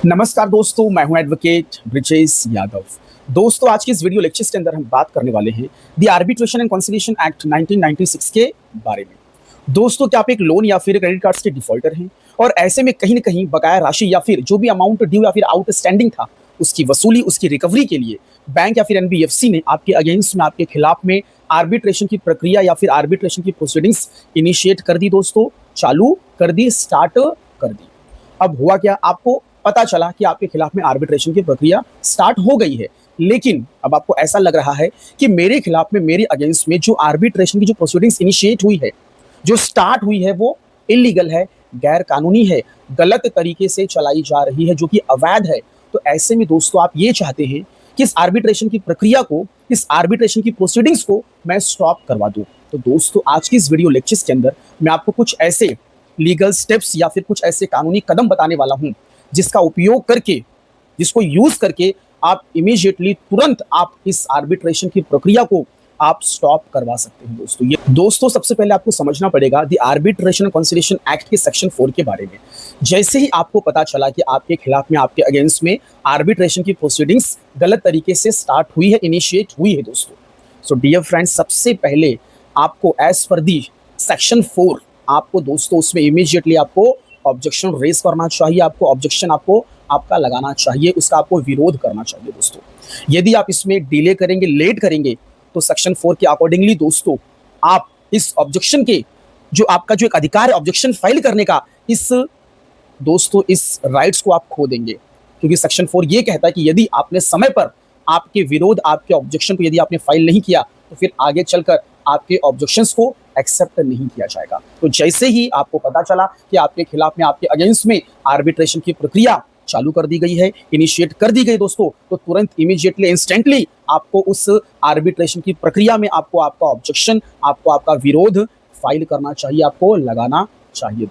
नमस्कार दोस्तों, मैं हूं एडवोकेट ब्रिजेश यादव। दोस्तों, आज की इस वीडियो लेक्चर के अंदर हम बात करने वाले हैं the arbitration and conciliation act 1996 के बारे में। दोस्तों, क्या आप एक लोन या फिर क्रेडिट कार्ड्स के डिफॉल्टर हैं और ऐसे में कहीं न कहीं बकाया राशि या फिर जो भी अमाउंट ड्यू या फिर आउटस्टैंडिंग था, उसकी वसूली, उसकी रिकवरी के लिए बैंक या फिर एनबीएफसी ने आपके अगेंस्ट में, आपके खिलाफ में आर्बिट्रेशन की प्रक्रिया या फिर आर्बिट्रेशन की प्रोसीडिंग्स इनिशिएट कर दी दोस्तों, चालू कर दी, स्टार्ट कर दी। अब हुआ क्या, आपको पता चला कि आपके खिलाफ में आर्बिट्रेशन की प्रक्रिया स्टार्ट हो गई है, लेकिन अब आपको ऐसा लग रहा है कि मेरे खिलाफ में, मेरे अगेंस्ट में जो आर्बिट्रेशन की जो प्रोसीडिंग्स इनिशिएट हुई है, जो स्टार्ट हुई है, वो इलीगल है, गैर कानूनी है, गलत तरीके से चलाई जा रही है, जो कि अवैध है। तो ऐसे में दोस्तों आप ये चाहते हैं कि इस आर्बिट्रेशन की प्रक्रिया को, इस आर्बिट्रेशन की प्रोसीडिंग्स को मैं स्टॉप करवा दूं। तो दोस्तों, आज की इस वीडियो लेक्चर्स के अंदर मैं आपको कुछ ऐसे लीगल स्टेप्स या फिर कुछ ऐसे कानूनी कदम बताने वाला हूं, जिसका उपयोग करके, जिसको यूज करके आप इमीडिएटली, तुरंत आप इस आर्बिट्रेशन की प्रक्रिया को आप स्टॉप करवा सकते हैं। दोस्तों सबसे पहले आपको समझना पड़ेगा द आर्बिट्रेशन कंसिलिएशन एक्ट के सेक्शन 4 के बारे में। जैसे ही आपको पता चला कि आपके खिलाफ में, आपके अगेंस्ट में आर्बिट्रेशन की प्रोसीडिंग्स गलत तरीके से स्टार्ट हुई है, इनिशिएट हुई है दोस्तों, सो डियर फ्रेंड्स, सबसे पहले आपको एज पर दी सेक्शन 4 आपको दोस्तों उसमें इमीडिएटली आपको ऑब्जेक्शन रेज करना चाहिए, आपको ऑब्जेक्शन आपका लगाना चाहिए, उसका आपको विरोध करना चाहिए दोस्तों। यदि आप इसमें डिले करेंगे, लेट करेंगे, तो सेक्शन 4 के अकॉर्डिंगली दोस्तों आप इस ऑब्जेक्शन के, जो आपका जो एक अधिकार है ऑब्जेक्शन फाइल करने का, इस राइट्स को आप खो देंगे। क्योंकि सेक्शन 4 ये कहता है कि यदि आपने समय पर आपके विरोध, आपके ऑब्जेक्शन को यदि आपने फाइल नहीं किया, तो फिर आगे चलकर आपके ऑब्जेक्शंस को एक्सेप्ट नहीं किया जाएगा। तो जैसे ही आपको पता चला कि आपके खिलाफ में, आपके अगेंस्ट में आर्बिट्रेशन की प्रक्रिया चालू कर दी गई है, इनिशिएट कर दी गई दोस्तों, तो तुरंत इमीडिएटली, इंस्टेंटली आपको उस आर्बिट्रेशन की प्रक्रिया में आपको आपका ऑब्जेक्शन, आपको आपका विरोध फाइल करना चाहिए, आपको लगाना चाहिए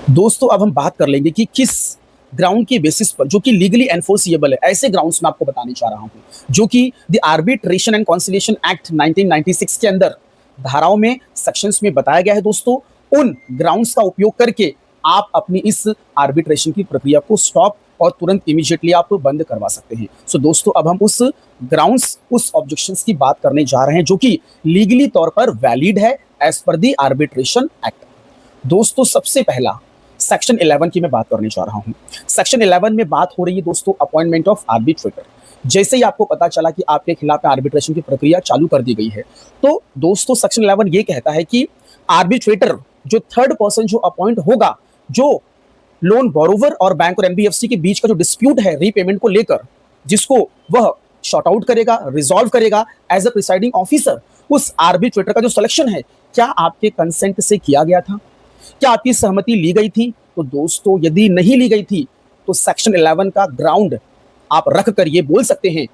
दोस्तों। अब हम बात कर लेंगे कि किस ग्राउंड के बेसिस पर, जो कि लीगली एनफोर्सिएबल है, ऐसे ग्राउंड्स में आपको बताने जा रहा हूं, जो कि the arbitration and conciliation act 1996 के अंदर धाराओं में, सेक्शंस में बताया गया है दोस्तों। उन ग्राउंड्स का उपयोग करके आप अपनी इस आर्बिट्रेशन की प्रक्रिया को स्टॉप और तुरंत इमीडिएटली आप बंद करवा सकते हैं। सो दोस्तों, अब हम उस ग्राउंड्स, उस ऑब्जेक्शंस की बात करने जा रहे हैं, जो कि लीगली तौर पर वैलिड है as per the arbitration act. दोस्तों, सबसे पहला सेक्शन 11 की मैं बात करने जा रहा हूं। सेक्शन 11 में बात हो रही है दोस्तों अपॉइंटमेंट ऑफ आर्बिट्रेटर। जैसे ही आपको पता चला कि आपके खिलाफ आर्बिट्रेशन की प्रक्रिया चालू कर दी गई है, तो दोस्तों सेक्शन 11 ये कहता है कि आर्बिट्रेटर, जो थर्ड पर्सन जो अपॉइंट होगा, जो लोन बोरोवर और बैंक और एनबीएफसी के बीच का जो डिस्प्यूट है रीपेमेंट को लेकर, जिसको वह शॉर्ट आउट करेगा, रिजॉल्व करेगा एज अ प्रिसाइडिंग ऑफिसर, उस आर्बिट्रेटर का जो सिलेक्शन है, क्या आपके कंसेंट से किया गया था? क्या आपकी सहमति ली गई थी? तो दोस्तों, यदि नहीं ली गई थी, तो सेक्शन 11 का ग्राउंड आप रख कर ये बोल सकते हैं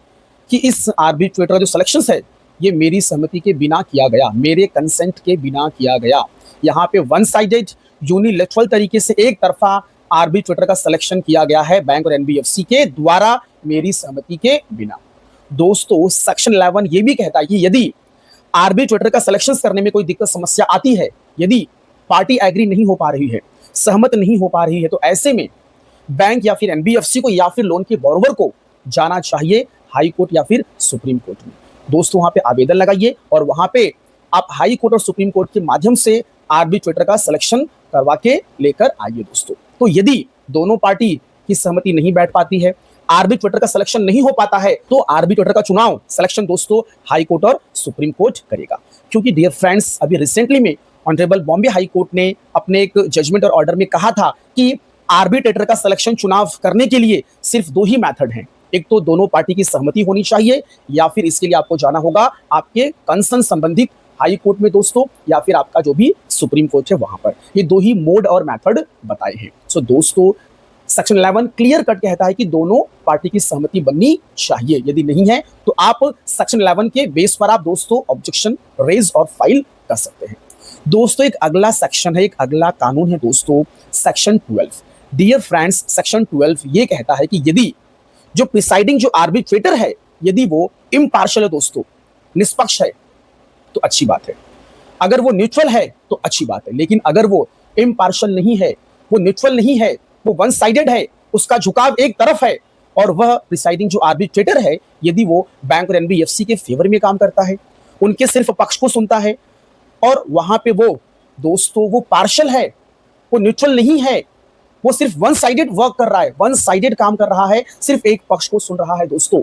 कि इस आर्बिट्रेटर का जो सिलेक्शन है, ये मेरी सहमति के बिना किया गया, मेरे कंसेंट के बिना किया गया। यहाँ पे वन साइडेड, यूनिलैटरल तरीके से एक तरफा आर्बिट्रेटर का सिलेक्शन किया गया है बैंक और एनबीएफसी के द्वारा, मेरी सहमति के बिना। दोस्तों, सेक्शन 11 ये भी कहता है कि यदि आर्बिट्रेटर का सिलेक्शन करने में कोई दिक्कत, समस्या आती है, यदि पार्टी एग्री नहीं हो पा रही है, सहमत नहीं हो पा रही है, तो ऐसे में बैंक या फिर एनबीएफसी को या फिर लोन के बोरोवर को जाना चाहिए हाई कोर्ट या फिर सुप्रीम कोर्ट में। दोस्तों, वहां पे आवेदन लगाइए और वहां पे आप हाई कोर्ट और सुप्रीम कोर्ट के माध्यम से आर्बिट्रेटर का सिलेक्शन करवा के लेकर आइए दोस्तों। तो यदि दोनों पार्टी की सहमति नहीं बैठ पाती है, आर्बिट्रेटर का सिलेक्शन नहीं हो पाता है, तो आर्बिट्रेटर का चुनाव, सिलेक्शन दोस्तों हाई कोर्ट और सुप्रीम कोर्ट करेगा। क्योंकि डियर फ्रेंड्स, अभी रिसेंटली में ऑनरेबल बॉम्बे हाई कोर्ट ने अपने एक जजमेंट और ऑर्डर में कहा था कि आर्बिट्रेटर का सिलेक्शन चुनाव करने के लिए सिर्फ 2 ही मेथड हैं। एक तो दोनों पार्टी की सहमति होनी चाहिए, या फिर इसके लिए आपको जाना होगा आपके कंसर्न संबंधित हाई कोर्ट में दोस्तों, या फिर आपका जो भी सुप्रीम कोर्ट है वहां पर। ये 2 ही मोड और मेथड बताए हैं। सो दोस्तों, सेक्शन 11 क्लियर कट कहता है कि दोनों पार्टी की सहमति बननी चाहिए। यदि नहीं है, तो आप सेक्शन 11 के बेस पर आप दोस्तों ऑब्जेक्शन रेज और फाइल कर सकते हैं। दोस्तों, एक अगला सेक्शन है, एक अगला कानून है दोस्तों, सेक्शन 12। डियर फ्रेंड्स, सेक्शन 12 ये कहता है कि यदि जो प्रिसाइडिंग, जो आर्बिट्रेटर है, यदि वो इम्पार्शियल है दोस्तों, निष्पक्ष है, तो अच्छी बात है। अगर वो न्यूट्रल है तो अच्छी बात है, लेकिन अगर वो इम्पार्शियल नहीं है, वो न्यूट्रल नहीं है, वो वन साइडेड है, उसका झुकाव एक तरफ है और वह प्रिसाइडिंग जो आर्बिट्रेटर है, यदि वो बैंक और एनबीएफसी के फेवर में काम करता है, उनके सिर्फ पक्ष को सुनता है और वहां पे वो दोस्तों वो पार्शल है, वो न्यूट्रल नहीं है, वो सिर्फ वन साइडेड वर्क कर रहा है, वन साइडेड काम कर रहा है, सिर्फ एक पक्ष को सुन रहा है दोस्तों।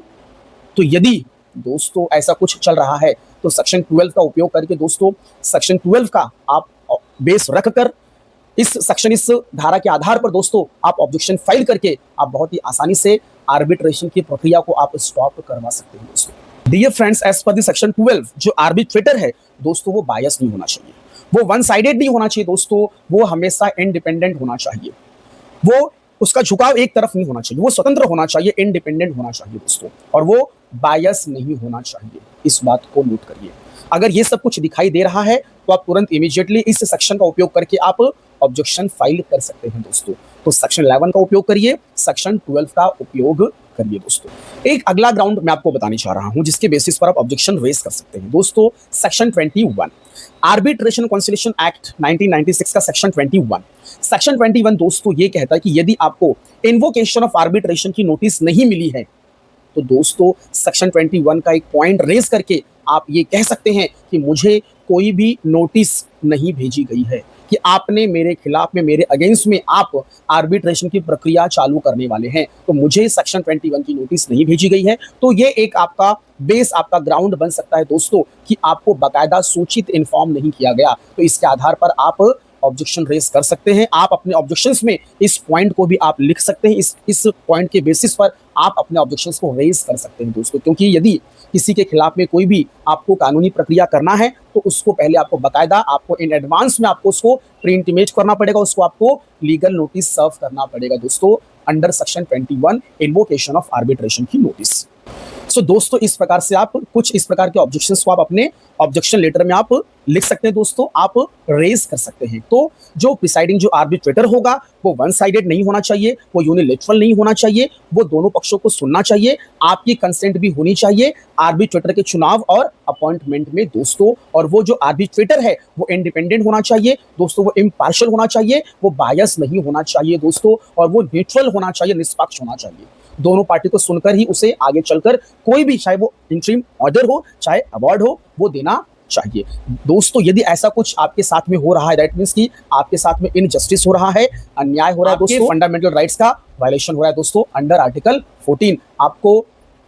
तो यदि दोस्तों ऐसा कुछ चल रहा है तो सेक्शन 12 का उपयोग करके दोस्तों सेक्शन 12 का आप बेस रखकर इस धारा के आधार पर दोस्तों आप ऑब्जेक्शन फाइल करके आप बहुत ही आसानी से आर्बिट्रेशन की प्रक्रिया को आप स्टॉप करवा सकते हैं दोस्तों। Dear friends, as per the section 12 जो आर्बिट्रेटर है दोस्तों वो बायस नहीं होना चाहिए, वो वन साइडेड नहीं होना चाहिए दोस्तों, वो हमेशा इंडिपेंडेंट होना चाहिए, वो उसका झुकाव एक तरफ नहीं होना चाहिए, वो स्वतंत्र होना चाहिए, इंडिपेंडेंट होना चाहिए दोस्तों, और वो बायस नहीं होना चाहिए। इस बात को नोट करिए। अगर ये सब कुछ दिखाई दे रहा है तो आप तुरंत इमीडिएटली इस सेक्शन का उपयोग करके आप ऑब्जेक्शन फाइल कर सकते हैं दोस्तों। तो सेक्शन 11 का उपयोग करिए, सेक्शन 12 का उपयोग करिए दोस्तों। एक अगला ग्राउंड मैं आपको बताने चाह रहा हूं जिसके बेसिस पर आप ऑब्जेक्शन रेज कर सकते हैं दोस्तों। सेक्शन 21 आर्बिट्रेशन कॉन्सिलिएशन एक्ट 1996 का सेक्शन 21। सेक्शन 21 दोस्तों ये कहता है कि यदि आपको इन्वोकेशन ऑफ आर्बिट्रेशन की नोटिस नहीं मिली है तो दोस्तों सेक्शन 21 का एक पॉइंट रेज करके आप ये कह सकते हैं कि मुझे कोई भी नोटिस नहीं भेजी गई है कि आपने मेरे खिलाफ में, मेरे अगेंस्ट में आप आर्बिट्रेशन की प्रक्रिया चालू करने वाले हैं, तो मुझे सेक्शन 21 की नोटिस नहीं भेजी गई है। तो ये एक आपका बेस, आपका ग्राउंड बन सकता है दोस्तों कि आपको बाकायदा सूचित इन्फॉर्म नहीं किया गया। तो इसके आधार पर आप ऑब्जेक्शन रेज कर सकते हैं। आप अपने ऑब्जेक्शंस में इस पॉइंट को भी आप लिख सकते हैं, इस पॉइंट के बेसिस पर आप अपने ऑब्जेक्शंस को रेज कर सकते हैं दोस्तों। क्योंकि यदि किसी के खिलाफ में कोई भी आपको कानूनी प्रक्रिया करना है तो उसको पहले आपको बाकायदा, आपको इन एडवांस में आपको उसको प्री इंटीमेट करना पड़ेगा, उसको आपको लीगल नोटिस सर्व करना पड़ेगा दोस्तों under section 21 invocation of arbitration की नोटिस। सो दोस्तों इस प्रकार से आप कुछ इस प्रकार के ऑब्जेक्शंस को आप अपने ऑब्जेक्शन लेटर में आप लिख सकते हैं दोस्तों, आप रेज कर सकते हैं। तो जो प्रिसाइडिंग जो आर्बिट्रेटर होगा वो वन साइडेड नहीं होना चाहिए, वो यूनिलेटरल नहीं होना चाहिए, वो दोनों पक्षों को सुनना चाहिए, आपकी कंसेंट भी होनी चाहिए आर्बिट्रेटर के चुनाव और अपॉइंटमेंट में दोस्तों। और वो जो आर्बिट्रेटर है वो इंडिपेंडेंट होना चाहिए दोस्तों, वो इम्पार्शियल होना चाहिए, वो बायस नहीं होना चाहिए दोस्तों, और वो न्यूट्रल होना चाहिए, निष्पक्ष होना चाहिए। दोनों पार्टी को सुनकर ही उसे आगे चलकर कोई भी, चाहे वो इंटरिम ऑर्डर हो चाहे अवार्ड हो, वो देना चाहिए दोस्तों। यदि ऐसा कुछ आपके साथ में हो रहा है, दैट मींस कि आपके साथ में इनजस्टिस हो रहा है, अन्याय हो रहा है दोस्तों, फंडामेंटल राइट्स का वायलेशन हो रहा है दोस्तों अंडर आर्टिकल 14, आपको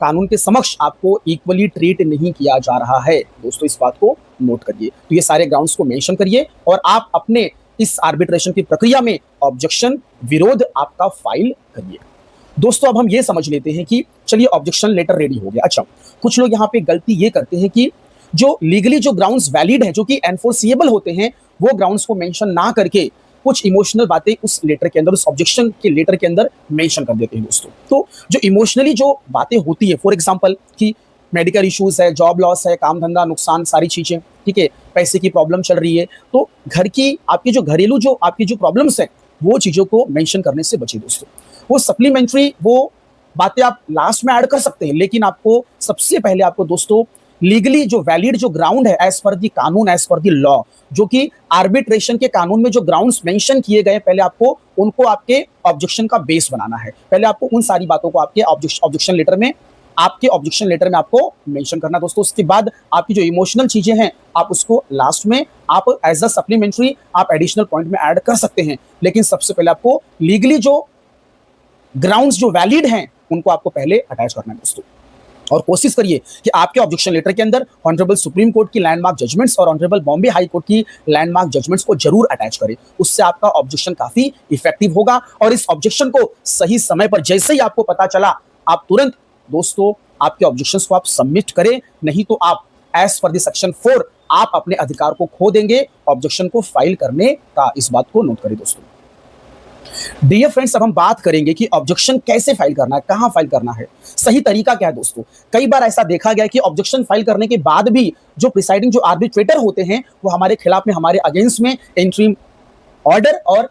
कानून के समक्ष आपको इक्वली ट्रीट नहीं किया जा रहा है दोस्तों, इस बात को नोट करिए। तो ये सारे ग्राउंड्स को मेंशन करिए और आप अपने इस आर्बिट्रेशन की प्रक्रिया में ऑब्जेक्शन, विरोध आपका फाइल करिए दोस्तों। अब हम ये समझ लेते हैं कि चलिए ऑब्जेक्शन लेटर रेडी हो गया। अच्छा, कुछ लोग यहाँ पे गलती ये करते हैं कि जो लीगली जो ग्राउंड्स वैलिड है, जो कि एनफोर्सिएबल होते हैं, वो ग्राउंड्स को मेंशन ना करके कुछ इमोशनल बातें उस लेटर के अंदर, उस ऑब्जेक्शन के लेटर के अंदर मेंशन कर देते हैं दोस्तों। तो जो इमोशनली जो बातें होती है, फॉर एग्जांपल कि मेडिकल इश्यूज है, जॉब लॉस है, काम धंधा नुकसान, सारी चीजें, ठीक है, पैसे की प्रॉब्लम चल रही है, तो घर की आपकी जो घरेलू जो आपकी जो प्रॉब्लम्स है वो चीजों को मेंशन करने से बचे दोस्तों। वो सप्लीमेंट्री वो बातें आप लास्ट में ऐड कर सकते हैं, लेकिन आपको सबसे पहले आपको दोस्तों लीगली जो वैलिड जो ग्राउंड है एज पर दी कानून, एज पर दी लॉ, जो कि आर्बिट्रेशन के कानून में जो ग्राउंड्स मेंशन किए गए, पहले आपको उनको आपके ऑब्जेक्शन का बेस बनाना है। पहले आपको उन सारी बातों को आपके ऑब्जेक्शन लेटर में, आपके ऑब्जेक्शन लेटर में आपको मेंशन करना दोस्तों। उसके बाद आपकी जो इमोशनल चीजें हैं आप उसको लास्ट में आप एज अ सप्लीमेंट्री आप एडिशनल पॉइंट में ऐड कर सकते हैं, लेकिन सबसे पहले आपको लीगली जो ग्राउंड्स जो वैलिड हैं उनको आपको पहले अटैच करना है दोस्तों। और कोशिश करिए कि आपके ऑब्जेक्शन लेटर के अंदर ऑनरेबल सुप्रीम कोर्ट की लैंडमार्क जजमेंट्स और ऑनरेबल बॉम्बे हाई कोर्ट की लैंडमार्क जजमेंट्स को जरूर अटैच करें, उससे आपका ऑब्जेक्शन काफी इफेक्टिव होगा। और इस ऑब्जेक्शन को सही समय पर जैसे ही आपको पता चला, आप तुरंत दोस्तों आपके ऑब्जेक्शंस को आप सबमिट करें, नहीं तो आप एज पर द सेक्शन 4 आप अपने अधिकार को खो देंगे ऑब्जेक्शन को फाइल करने का। इस बात को नोट करें दोस्तों। डियर फ्रेंड्स, अब हम बात करेंगे कि ऑब्जेक्शन कैसे फाइल करना है, कहां फाइल करना है, सही तरीका क्या है दोस्तों। कई बार ऐसा देखा गया कि ऑब्जेक्शन फाइल करने के बाद भी जो प्रिसाइडिंग जो आर्बिट्रेटर होते हैं वो हमारे खिलाफ में, हमारे अगेंस्ट में इंटरिम ऑर्डर और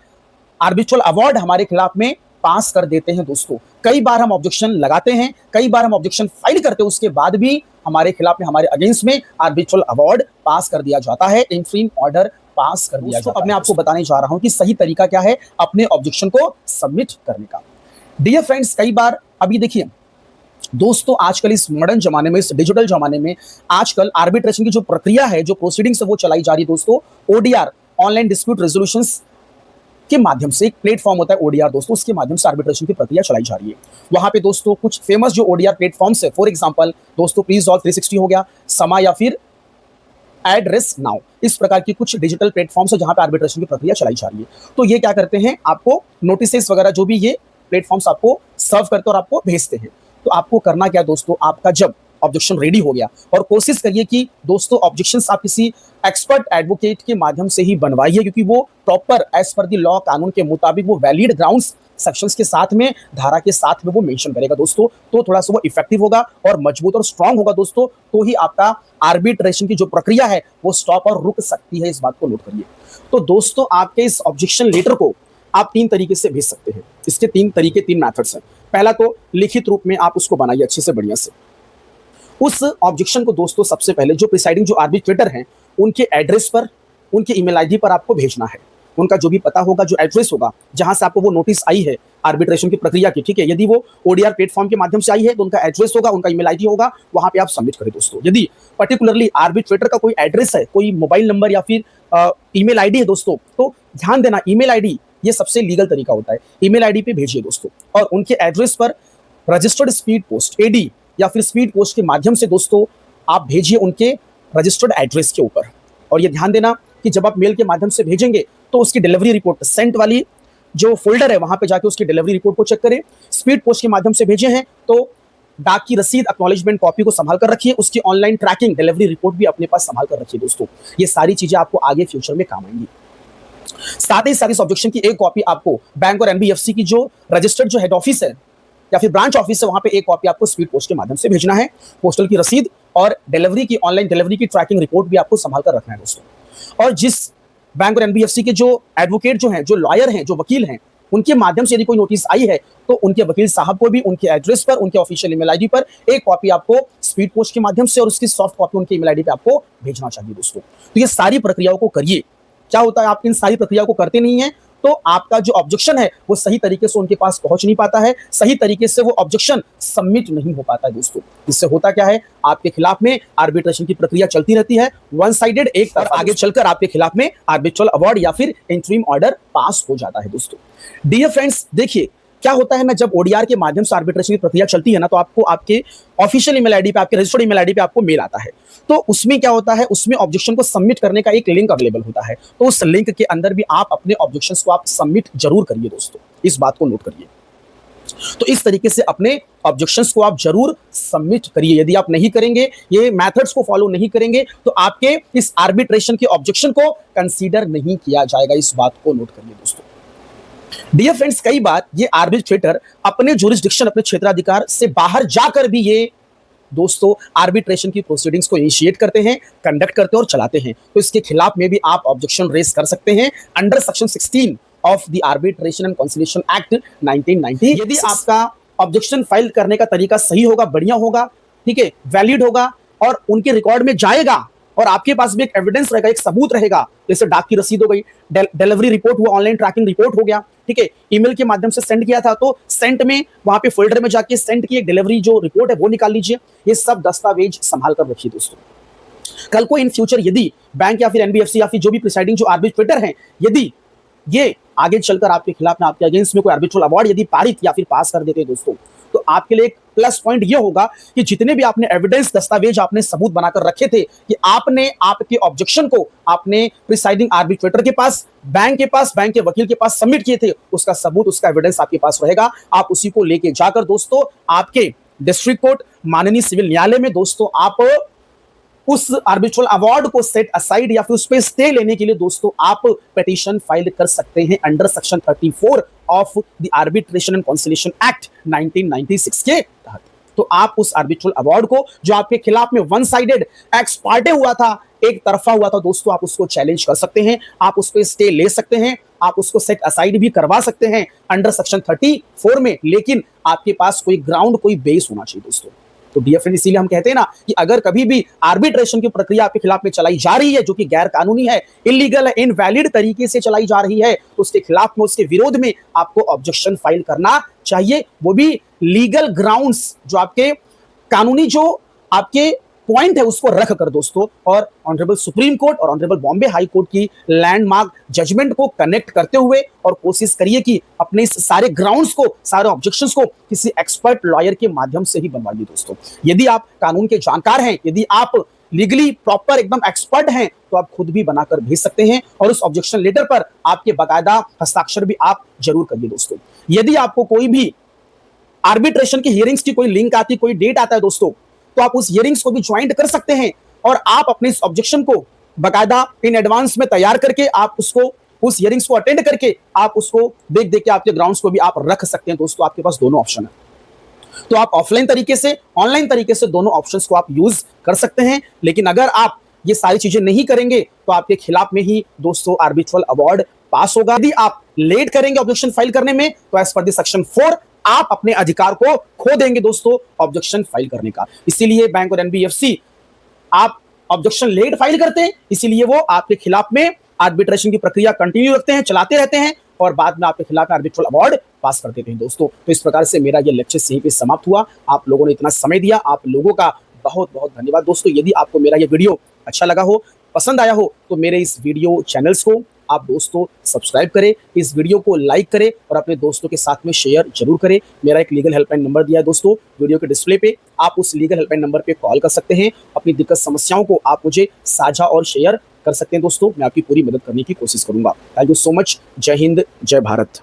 आर्बिट्रल अवार्ड हमारे खिलाफ में पास कर देते हैं दोस्तों। कई बार हम ऑब्जेक्शन लगाते हैं, कई बार हम ऑब्जेक्शन फाइल करते हैं, उसके बाद भी हमारे खिलाफ में, हमारे अगेंस्ट में आर्बिट्रल अवार्ड पास कर दिया जाता है, इंटरिम ऑर्डर पास कर दिया जाता है। अब मैं आपको बताने जा रहा हूं कि सही तरीका क्या है अपने ऑब्जेक्शन को सबमिट करने का। डियर फ्रेंड्स, कई बार अभी देखिए दोस्तों, आजकल इस मॉडर्न जमाने में, इस डिजिटल जमाने में आजकल आर्बिट्रेशन की जो प्रक्रिया है, जो प्रोसीडिंग्स है वो चलाई जा रही है दोस्तों, ओडीआर, ऑनलाइन डिस्प्यूट रेजोल्यूशंस के माध्यम से। एक प्लेटफॉर्म होता है ओडीआर दोस्तों, उसके माध्यम से आर्बिट्रेशन की प्रक्रिया चलाई जा रही है। वहां पे दोस्तों कुछ फेमस जो ओडीआर प्लेटफॉर्म्स है, फॉर एग्जांपल दोस्तों प्लीजसॉल्व 360 हो गया, समा या फिर एड्रेस नाउ, इस प्रकार की कुछ डिजिटल प्लेटफॉर्म्स है जहां पे आर्बिट्रेशन की प्रक्रिया चलाई जा रही है। तो ये क्या करते हैं, आपको नोटिसेस वगैरह जो भी ये प्लेटफॉर्म्स आपको सर्व करते हैं और आपको भेजते हैं। तो आपको करना क्या दोस्तों, आपका जब ऑब्जेक्शन रेडी हो गया, और कोशिश करिए कि दोस्तों ऑब्जेक्शंस आप किसी एक्सपर्ट एडवोकेट के माध्यम से ही बनवाइए, क्योंकि वो proper as per the law, कानून के मुताबिक वो वैलिड ग्राउंड्स सेक्शंस के साथ में, धारा के साथ में वो मेंशन करेगा दोस्तों। तो थोड़ा सा वो इफेक्टिव होगा और मजबूत और स्ट्रांग होगा दोस्तों, तो ही आपका आर्बिट्रेशन की जो प्रक्रिया है वो स्टॉप और रुक सकती है। इस बात को नोट करिए। तो दोस्तों आपके इस ऑब्जेक्शन लेटर को आप 3 तरीके से भेज सकते हैं। इसके 3 तरीके, 3 मेथड्स हैं। पहला तो लिखित रूप में आप उसको बनाइए अच्छे से, बढ़िया से। उस ऑब्जेक्शन को दोस्तों सबसे पहले जो प्रिसाइडिंग जो आर्बिट्रेटर हैं, उनके एड्रेस पर, उनके ईमेल आईडी पर आपको भेजना है। उनका जो भी पता होगा, जो एड्रेस होगा, जहां से आपको वो नोटिस आई है आर्बिट्रेशन की प्रक्रिया की, ठीक है। यदि वो ओडीआर प्लेटफॉर्म के माध्यम से आई है तो उनका एड्रेस होगा, उनका ईमेल आईडी होगा, वहां पे आप सबमिट करें दोस्तों। यदि पर्टिकुलरली आर्बिट्रेटर का कोई एड्रेस है, कोई मोबाइल नंबर या फिर ईमेल आईडी है दोस्तों, तो ध्यान देना, ईमेल आईडी ये सबसे लीगल तरीका होता है। ईमेल आईडी पे भेजिए दोस्तों, और उनके एड्रेस पर रजिस्टर्ड स्पीड पोस्ट, एडी या फिर स्पीड पोस्ट के माध्यम से दोस्तों आप भेजिए उनके रजिस्टर्ड एड्रेस के ऊपर। और ये ध्यान देना कि जब आप मेल के माध्यम से भेजेंगे तो उसकी डिलीवरी रिपोर्ट, सेंट वाली जो फोल्डर है वहां पे जाके उसकी डिलीवरी रिपोर्ट को चेक करें। स्पीड पोस्ट के माध्यम से भेजे हैं तो डाक की रसीद, एक्नॉलेजमेंट कॉपी को संभाल कर रखिए, उसकी ऑनलाइन ट्रैकिंग, डिलीवरी रिपोर्ट भी अपने पास संभाल कर रखिए दोस्तों। ये सारी चीजें आपको आगे फ्यूचर में काम आएंगी। साथ ही साथ इस ऑब्जेक्शन की एक कॉपी आपको बैंक और एनबीएफसी की जो रजिस्टर्ड जो हेड ऑफिस है या फिर ब्रांच ऑफिस है, वहां पे एक कॉपी आपको स्पीड पोस्ट के माध्यम से भेजना है। पोस्टल की रसीद और डिलीवरी की, ऑनलाइन डिलीवरी की ट्रैकिंग रिपोर्ट भी आपको संभाल कर रखना है दोस्तों। और जिस बैंक और एनबीएफसी के जो एडवोकेट जो हैं, जो लॉयर हैं, जो वकील हैं, उनके माध्यम से यदि कोई नोटिस आई है तो उनके वकील साहब को भी उनके एड्रेस पर, उनके ऑफिशियल ईमेल आईडी पर एक कॉपी आपको स्पीड पोस्ट के माध्यम से और उसकी सॉफ्ट कॉपी उनके ईमेल आईडी पे आपको भेजना चाहिए दोस्तों। तो ये सारी प्रक्रियाओं को करिए। क्या होता है, आप इन सारी प्रक्रियाओं को करते नहीं है तो आपका जो ऑब्जेक्शन है वो सही तरीके से उनके पास पहुंच नहीं पाता है, सही तरीके से वो ऑब्जेक्शन सबमिट नहीं हो पाता है दोस्तों। इससे होता क्या है, आपके खिलाफ में आर्बिट्रेशन की प्रक्रिया चलती रहती है, वन साइडेड, एक तरफ, आगे चलकर आपके खिलाफ में आर्बिट्रल अवार्ड या फिर इंटरिम ऑर्डर पास हो जाता है दोस्तों। डियर फ्रेंड्स, देखिए क्या होता है ना, जब ओडीआर के माध्यम से आर्बिट्रेशन की प्रक्रिया चलती है ना, तो आपको आपके ऑफिशियल ईमेल आईडी पे, आपके रजिस्टर्ड ईमेल आईडी पे आपको मेल आता है। तो उसमें क्या होता है, उसमें ऑब्जेक्शन को सबमिट करने का एक लिंक अवेलेबल होता है। तो उस लिंक के अंदर भी आप अपने ऑब्जेक्शंस को आप सबमिट जरूर करिए दोस्तों, इस बात को नोट करिए। तो इस तरीके से अपने ऑब्जेक्शंस को आप जरूर सबमिट करिए। यदि आप नहीं करेंगे, ये मेथड्स को फॉलो नहीं करेंगे, तो आपके इस आर्बिट्रेशन के ऑब्जेक्शन को कंसीडर नहीं किया जाएगा। इस बात को नोट करिए दोस्तों। डियर फ्रेंड्स, कई बार ये आर्बिट्रेटर अपने जुरिस्डिक्शन, अपने क्षेत्राधिकार से बाहर जाकर भी ये दोस्तों आर्बिट्रेशन की प्रोसीडिंग्स को इनिशिएट करते हैं, कंडक्ट करते हैं और चलाते हैं। तो इसके खिलाफ में भी आप ऑब्जेक्शन रेज कर सकते हैं under section 16 of the arbitration and conciliation act 1990। यदि आपका ऑब्जेक्शन फाइल करने का तरीका सही होगा, बढ़िया होगा, ठीक है, वैलिड होगा और उनके रिकॉर्ड में जाएगा और आपके पास भी एक एविडेंस रहेगा, एक सबूत रहेगा, जैसे डाक की रसीद हो गई, डिलीवरी रिपोर्ट हुआ, ऑनलाइन ट्रैकिंग रिपोर्ट हो गया, ठीक है, ईमेल के माध्यम से सेंड किया था तो सेंट में वहां पे फोल्डर में जाके सेंट की एक डिलीवरी जो रिपोर्ट है वो निकाल लीजिए। ये सब दस्तावेज संभाल कर रखिए दोस्तों। कल को इन फ्यूचर यदि बैंक या फिर एनबीएफसी या फिर जो भी प्रिसाइडिंग जो आर्बिट्रेटर हैं, यदि ये आगे चलकर आपके खिलाफ में, आपके अगेंस्ट में कोई आर्बिट्रल अवार्ड यदि पारित या फिर पास कर देते हैं दोस्तों, तो आपके लिए एक प्लस पॉइंट ये होगा कि जितने भी आपने एविडेंस, दस्तावेज, आपने सबूत बनाकर रखे थे कि आपने आपके ऑब्जेक्शन को आपने प्रिसाइडिंग आर्बिट्रेटर के पास, बैंक के पास, बैंक के वकील के पास सबमिट किए थे, उसका सबूत, उसका एविडेंस आपके पास रहेगा। आप उसी को लेके जाकर दोस्तों आपके डिस्ट्रिक्ट कोर्ट, माननीय सिविल न्यायालय में दोस्तों आप उस आर्बिट्रल अवार्ड को सेट असाइड या फिर उस पे स्टे लेने के लिए दोस्तों आप पिटीशन फाइल कर सकते हैं under section 34 of the arbitration and conciliation act 1996 के तहत। तो आप उस आर्बिट्रल अवार्ड को, जो आपके खिलाफ में वन साइडेड एक्स पार्टे हुआ था, एक तरफा हुआ था दोस्तों, आप उसको चैलेंज कर सकते हैं, आप उस पे स्टे ले सकते हैं, आप उसको सेट असाइड भी करवा सकते हैं अंडर सेक्शन 34 में, लेकिन आपके पास कोई ग्राउंड, कोई बेस होना चाहिए दोस्तों। तो डियर फ्रेंड, इसीलिए हम कहते हैं ना कि अगर कभी भी आर्बिट्रेशन की प्रक्रिया आपके खिलाफ में चलाई जा रही है जो कि गैर कानूनी है, इलीगल है, इनवैलिड तरीके से चलाई जा रही है, तो उसके खिलाफ में, उसके विरोध में आपको ऑब्जेक्शन फाइल करना चाहिए, वो भी लीगल ग्राउंड्स, जो आपके कानूनी जो आपके पॉइंट है उसको रख कर दोस्तों, और ऑनरेबल सुप्रीम कोर्ट और ऑनरेबल बॉम्बे हाई कोर्ट की लैंडमार्क जजमेंट को कनेक्ट करते हुए, और कोशिश करिए कि अपने इस सारे ग्राउंड्स को, सारे ऑब्जेक्शंस को किसी एक्सपर्ट लॉयर के माध्यम से ही बनवाइए दोस्तों। यदि आप कानून के जानकार हैं, यदि आप लीगली प्रॉपर एकदम एक्सपर्ट हैं, तो आप खुद भी बनाकर भेज सकते हैं, और उस ऑब्जेक्शन लेटर पर आपके बाकायदा हस्ताक्षर भी आप जरूर करिए दोस्तों। यदि आपको कोई भी आर्बिट्रेशन की हियरिंग्स की कोई लिंक आती, कोई डेट आता है दोस्तों, तो आप उस हियरिंग्स को भी ज्वाइन कर सकते हैं, और आप अपने इस ऑब्जेक्शन को बाकायदा इन एडवांस में तैयार करके आप उसको, उस हियरिंग्स को अटेंड करके आप उसको देख देख के आपके ग्राउंड्स को भी आप रख सकते हैं दोस्तों। आपके पास दोनों ऑप्शन है, तो आप ऑफलाइन तरीके से, ऑनलाइन तरीके से दोनों ऑप्शंस को आप यूज कर सकते हैं। लेकिन अगर आप ये सारी चीजें नहीं करेंगे तो आपके खिलाफ में ही दोस्तों आर्बिट्रल अवार्ड पास होगा। यदि आप लेट करेंगे ऑब्जेक्शन फाइल करने में, तो एज पर द सेक्शन 4 आप अपने अधिकार को खो देंगे दोस्तों ऑब्जेक्शन फाइल करने का। इसीलिए बैंक और एनबीएफसी, आप ऑब्जेक्शन लेट फाइल करते हैं, इसीलिए वो आपके खिलाफ में आर्बिट्रेशन की प्रक्रिया कंटिन्यू रखते हैं, चलाते रहते हैं, और बाद में आपके खिलाफ आर्बिट्रल अवार्ड पास कर देते हैं दोस्तों। तो इस प्रकार से मेरा ये लेक्चर यहीं पे समाप्त हुआ। आप लोगों ने इतना समय दिया, आप लोगों का बहुत बहुत धन्यवाद दोस्तों। यदि आपको मेरा ये वीडियो अच्छा लगा हो, पसंद आया हो, तो मेरे इस वीडियो चैनल्स को आप दोस्तों सब्सक्राइब करें, इस वीडियो को लाइक करें, और अपने दोस्तों के साथ में शेयर जरूर करें। मेरा एक लीगल हेल्पलाइन नंबर दिया है दोस्तों वीडियो के डिस्प्ले पे, आप उस लीगल हेल्पलाइन नंबर पे कॉल कर सकते हैं। अपनी दिक्कत समस्याओं को आप मुझे साझा और शेयर कर सकते हैं दोस्तों। मैं आपकी पूरी मदद करने की कोशिश करूंगा। Thank you so much. जय हिंद, जय भारत।